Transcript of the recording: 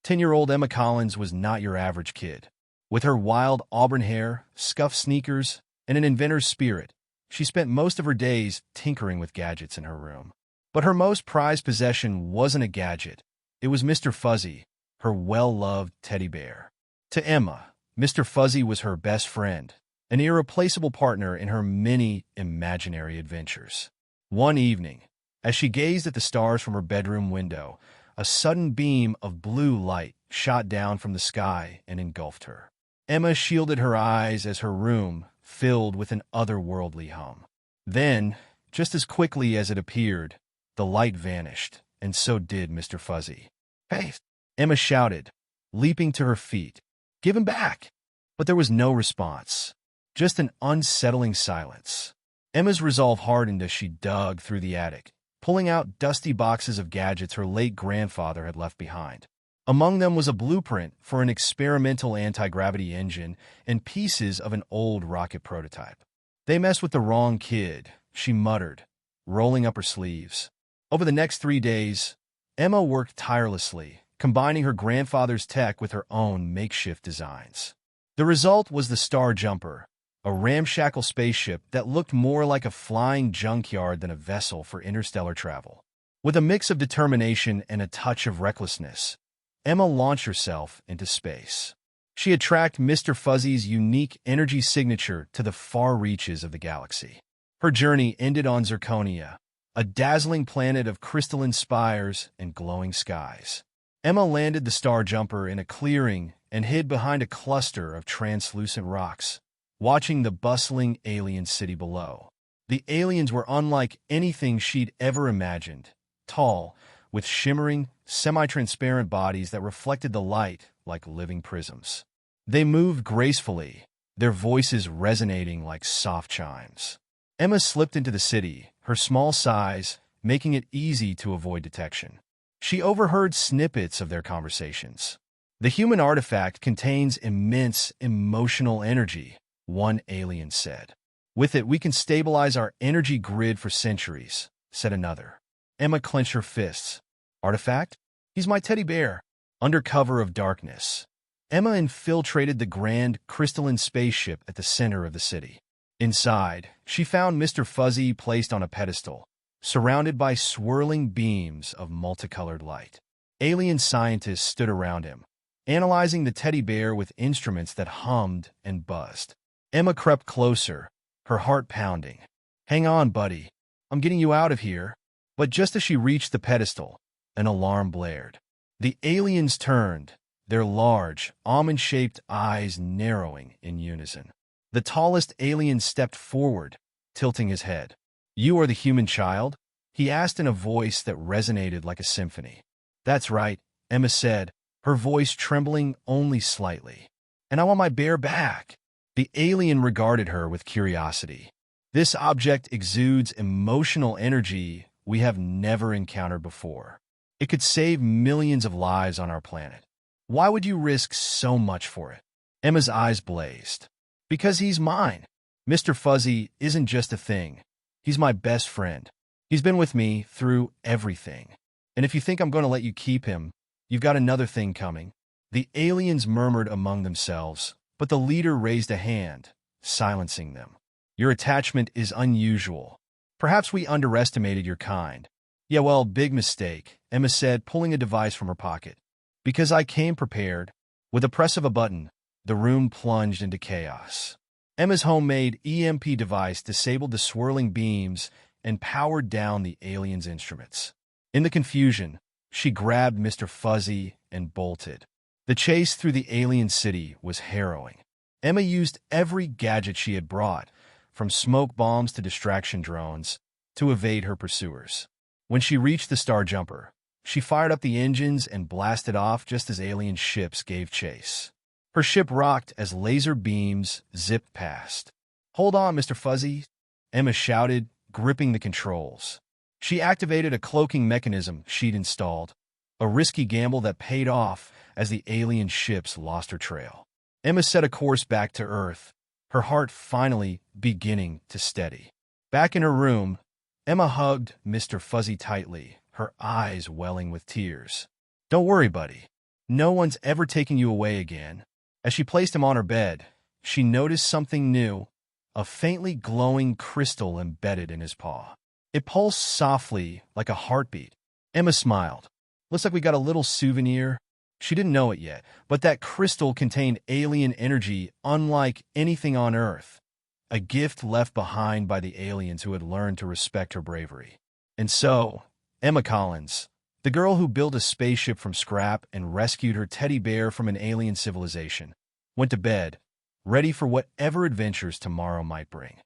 10-year-old Emma Collins was not your average kid. With her wild auburn hair, scuffed sneakers, and an inventor's spirit, she spent most of her days tinkering with gadgets in her room. But her most prized possession wasn't a gadget. It was Mr. Fuzzy, her well-loved teddy bear. To Emma, Mr. Fuzzy was her best friend, an irreplaceable partner in her many imaginary adventures. One evening, as she gazed at the stars from her bedroom window, a sudden beam of blue light shot down from the sky and engulfed her. Emma shielded her eyes as her room filled with an otherworldly hum. Then, just as quickly as it appeared, the light vanished, and so did Mr. Fuzzy. "Hey!" Emma shouted, leaping to her feet. "Give him back!" But there was no response, just an unsettling silence. Emma's resolve hardened as she dug through the attic, pulling out dusty boxes of gadgets her late grandfather had left behind. Among them was a blueprint for an experimental anti-gravity engine and pieces of an old rocket prototype. "They messed with the wrong kid," she muttered, rolling up her sleeves. Over the next 3 days, Emma worked tirelessly, combining her grandfather's tech with her own makeshift designs. The result was the Star Jumper, a ramshackle spaceship that looked more like a flying junkyard than a vessel for interstellar travel. With a mix of determination and a touch of recklessness, Emma launched herself into space. She had tracked Mr. Fuzzy's unique energy signature to the far reaches of the galaxy. Her journey ended on Zirconia, a dazzling planet of crystalline spires and glowing skies. Emma landed the Star Jumper in a clearing and hid behind a cluster of translucent rocks, watching the bustling alien city below. The aliens were unlike anything she'd ever imagined, tall, with shimmering, semi-transparent bodies that reflected the light like living prisms. They moved gracefully, their voices resonating like soft chimes. Emma slipped into the city, her small size making it easy to avoid detection. She overheard snippets of their conversations. "The human artifact contains immense emotional energy," one alien said. "With it, we can stabilize our energy grid for centuries," said another. Emma clenched her fists. "Artifact? He's my teddy bear." Under cover of darkness, Emma infiltrated the grand crystalline spaceship at the center of the city. Inside, she found Mr. Fuzzy placed on a pedestal, surrounded by swirling beams of multicolored light. Alien scientists stood around him, analyzing the teddy bear with instruments that hummed and buzzed. Emma crept closer, her heart pounding. "Hang on, buddy. I'm getting you out of here." But just as she reached the pedestal, an alarm blared. The aliens turned, their large, almond-shaped eyes narrowing in unison. The tallest alien stepped forward, tilting his head. "You are the human child?" he asked in a voice that resonated like a symphony. "That's right," Emma said, her voice trembling only slightly. "And I want my bear back." The alien regarded her with curiosity. "This object exudes emotional energy we have never encountered before. It could save millions of lives on our planet. Why would you risk so much for it?" Emma's eyes blazed. "Because he's mine. Mr. Fuzzy isn't just a thing. He's my best friend. He's been with me through everything. And if you think I'm going to let you keep him, you've got another thing coming." The aliens murmured among themselves, but the leader raised a hand, silencing them. "Your attachment is unusual. Perhaps we underestimated your kind." "Yeah, well, big mistake," Emma said, pulling a device from her pocket. "Because I came prepared." With a press of a button, the room plunged into chaos. Emma's homemade EMP device disabled the swirling beams and powered down the aliens' instruments. In the confusion, she grabbed Mr. Fuzzy and bolted. The chase through the alien city was harrowing. Emma used every gadget she had brought, from smoke bombs to distraction drones, to evade her pursuers. When she reached the Star Jumper, she fired up the engines and blasted off just as alien ships gave chase. Her ship rocked as laser beams zipped past. "Hold on, Mr. Fuzzy," Emma shouted, gripping the controls. She activated a cloaking mechanism she'd installed, a risky gamble that paid off as the alien ships lost her trail. Emma set a course back to Earth, her heart finally beginning to steady. Back in her room, Emma hugged Mr. Fuzzy tightly, her eyes welling with tears. "Don't worry, buddy. No one's ever taking you away again. As she placed him on her bed, she noticed something new, a faintly glowing crystal embedded in his paw. It pulsed softly like a heartbeat. Emma smiled. Looks like we got a little souvenir. She didn't know it yet, but that crystal contained alien energy unlike anything on Earth, a gift left behind by the aliens who had learned to respect her bravery. And so, Emma Collins, the girl who built a spaceship from scrap and rescued her teddy bear from an alien civilization, went to bed, ready for whatever adventures tomorrow might bring.